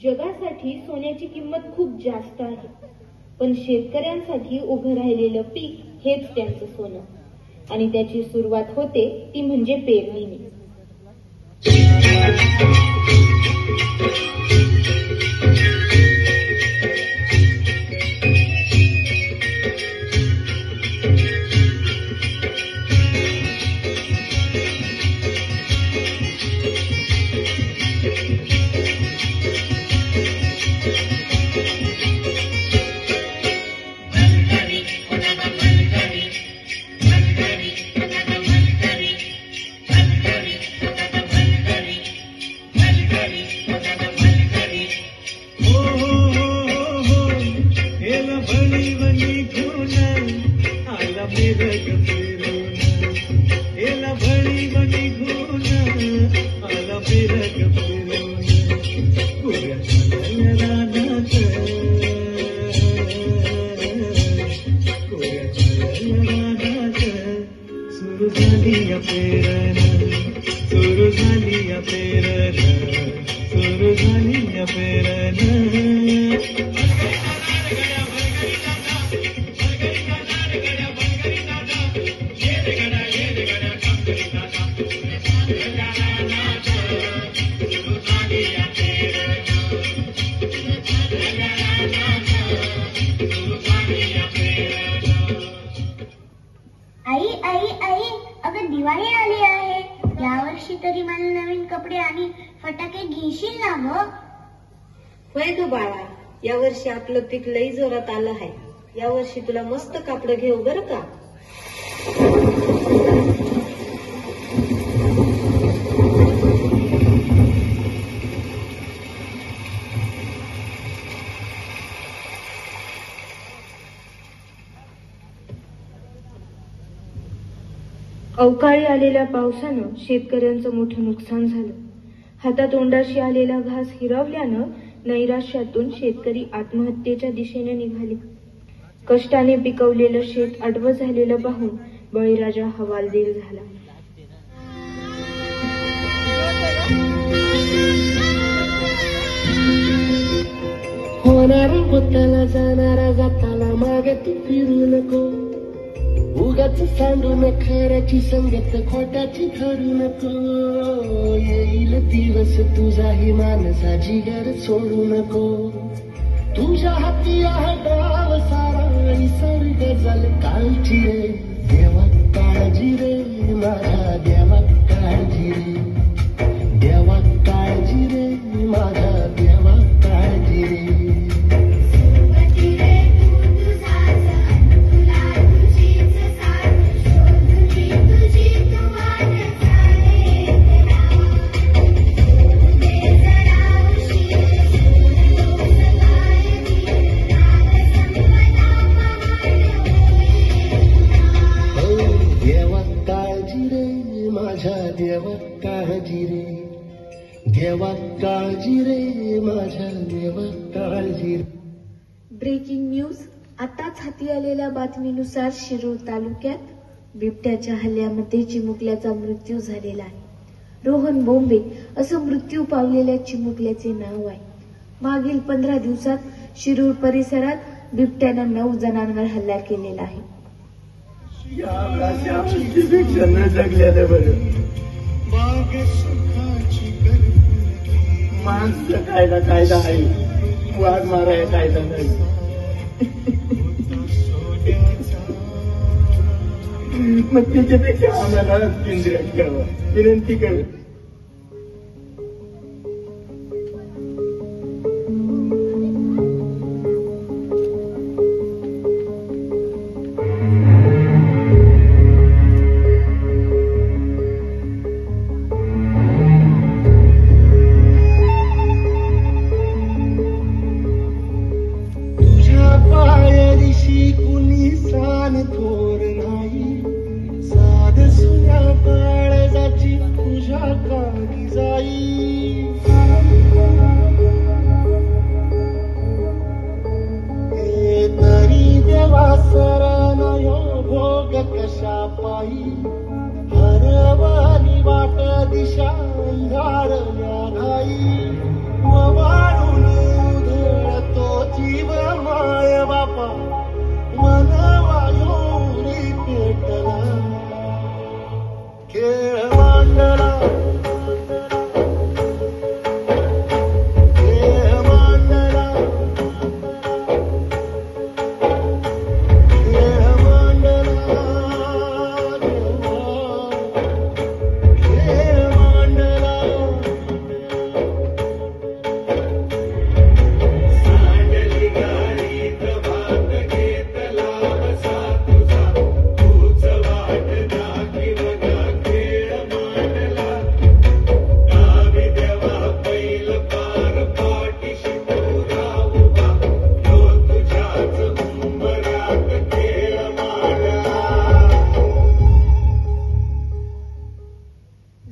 जगासाठी सोन्याची किंमत खूप जास्त आहे, पण शेतकऱ्यांसाठी उभं राहिलेलं पीक हेच त्यांचं सोनं, आणि त्याची सुरुवात होते ती म्हणजे पेरणीने. दिवाळी आली आहे, यावर्षी तरी मला नवीन कपडे आणि फटाके घेशील ना ग? होय ग बाळा, यावर्षी आपलं पीक लई जोरात आलं आहे. यावर्षी तुला मस्त कापड घेऊ बरं का. अवकाळी आलेल्या पावसानं शेतकऱ्यांचं मोठं नुकसान झालं. हातातोंडाशी आलेला घास हिरावल्यानं नैराश्यातून शेतकरी आत्महत्येच्या दिशेने निघाले. कष्टाने पिकवलेलं शेत आडवं झालेलं पाहून बळीराजा हवालदिल झाला. होणार होताला जाणारा जाताला मागे तू फिरू नको. उगाच सांडून खऱ्याची संगत खोट्याची ठरू नको. येईल दिवस तुझाही मानसा जिगर सोडू नको. तुझ्या हाती आहे डाव सारा निसर्ग जल काळजी रे. देवा काळजी रे माझा देवा काळजी रे. देवा काळजी रे माझा देवा काळजी रे. देवा काळजी रे. देवा काळजी रे माझ्या देवा काळजी रे. Breaking news. आताच हाती आलेल्या बातमीनुसार शिरूर तालुक्यात बिबट्याच्या हल्ल्यामध्ये चिमुकल्याचा मृत्यू झालेला आहे. रोहन बोंबे असं मृत्यू पावलेल्या चिमुकल्याचे नाव आहे. मागील 15 दिवसात शिरूर परिसरात बिबट्यानं 9 जणांवर हल्ला केलेला आहे. या आकाशी आपुलकीपेक्षा न जगल्यानं बरं. माणसं कायदा आहे, वाघ माराया कायदा नाही. मग त्याच्यापेक्षा आम्हाला केंद्रात घ्यावं विनंती कर. तुझ्या पायरीशी कुणी सान थोर नाही, साध सुन्या काळजाची तुझ्या काळी जाई. हे तरी देवा सरनायो भोग कशा पायी, हरवानी वाट दिशा अंधारल्या घाई. वाळून उधळतो जीव माय बापा, मन वायुरी पेटला. खेळ मांडला, खेळ मांडला, खेळ मांडला, खेळ मांडला. सांडली गाडीत भात घेतला बसा तुझा, तूच वाट दाखीव गा. खेळ मांडला, गावी देवा बैल पार पाठीशी तुरा उभा, तो तुझ्याच उंबरात खेळ मांडला.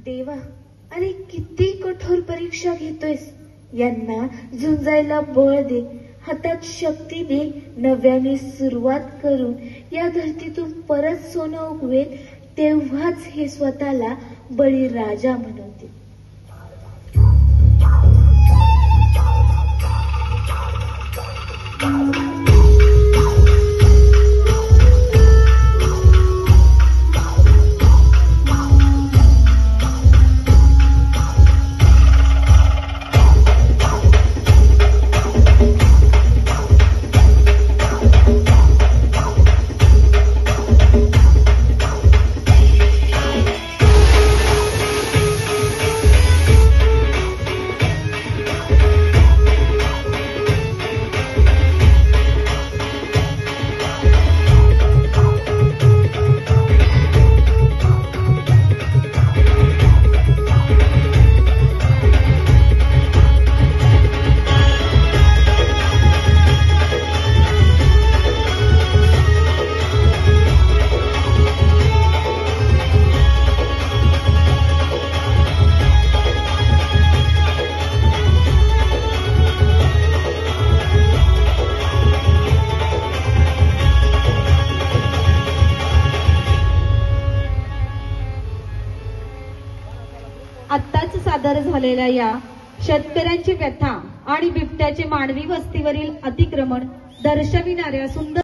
देवा, अरे किती कठोर परीक्षा घेतोयस. यांना झुंजायला बळ दे, हातात शक्ती दे. नव्याने सुरुवात करून या धरतीतून परत सोनं उगवेल, तेव्हाच हे स्वतःला बळीराजा म्हणवतील. आत्ताच सादर झालेल्या या शेतकऱ्यांची व्यथा आणि बिबट्याचे मानवी वस्तीवरील अतिक्रमण दर्शविणाऱ्या सुंदर